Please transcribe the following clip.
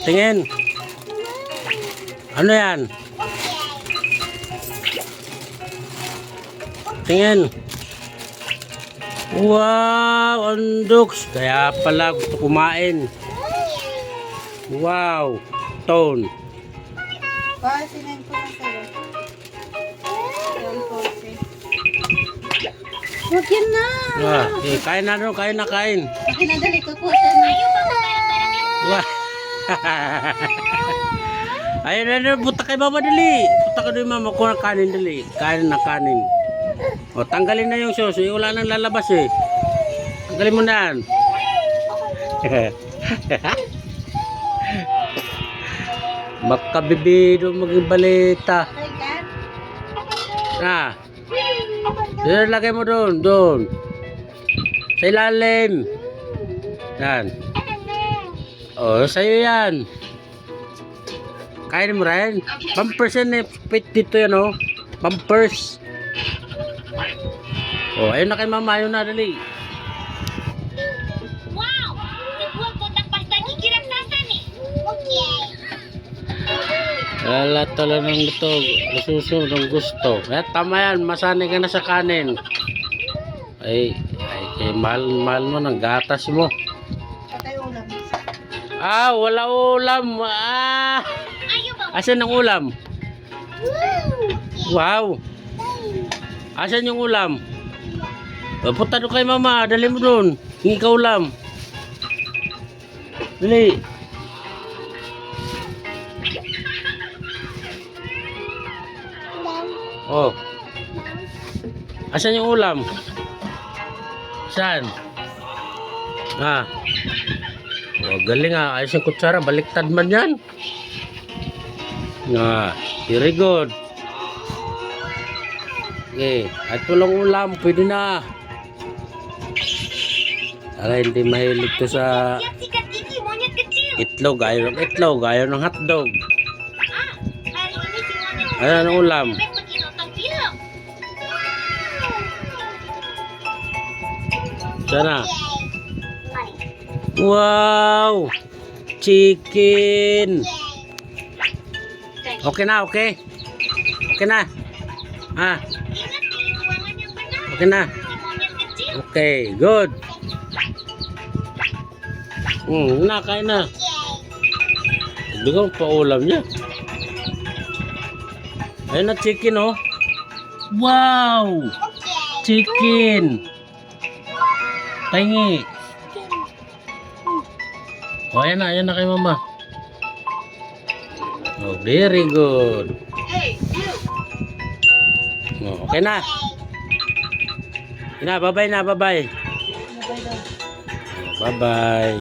Tingin. Ano yan? Tingin. Wow, undox. Kaya pala gusto kumain. Wow, tone. Sinayin ko na sa'yo. Huwag yan na. Kain na doon, kain na, kain. Pinadali ko po siya na. Wah. Ayun na, buta kay mama dali. Buta ka doon mama, kuha ng kanin dali. Kain na kanin. O, tanggalin na yung sauce. Wala nang lalabas eh. Tanggalin mo na yan. Makabibido maging balita. Ah. Doon, lagay mo doon. Doon. Sa ilalim. Yan. O, sa'yo yan. Kain mo rin. Pampers yan eh. Pit dito yan o. Pampers. O, ayun na kay mama. Ayun na, dali. Wow! Nagbuwag ko pasta gigi raksasa ni. Okay. Wala talaga ng ito. Nasusunod ng gusto. Kaya tama yan. Masanay ka na sa kanin. Ay mahal mo ng gatas mo. Patay ulam. Ah, wala ulam. Ah. Asan ang ulam? Wow. Asan yung ulam? Punta doon kay mama. Dali mo doon. Hingi ka ulam. Dali. Oh. Asan yung ulam? Saan? Ah. Oh, galing ah. Ayos yung kutsara. Baliktad man yan. Ah, very good. Okay. At walang ulam. Pwede na. Para hindi mahilig to sa Siap sikat gigi monyet kecil. itlog. Ayaw ng itlog. Ayaw ng hotdog. Hari ini si monyet Ano ang ulam? bebek pergi nonton film. Sana. Wow. Chicken. Okay na, okay. Okay na. Ah, Ingat di ruangan yang benar. okay na. Si monyet kecil. Okay, good. Kain na. Hindi ko pa ulam niya. Ayun na chicken oh. Wow! Chicken. Tangi. Oh, ayan na kay mama. Oh, very good. Oh, okay na. Bye-bye na, bye-bye. Ano ba daw? Bye-bye.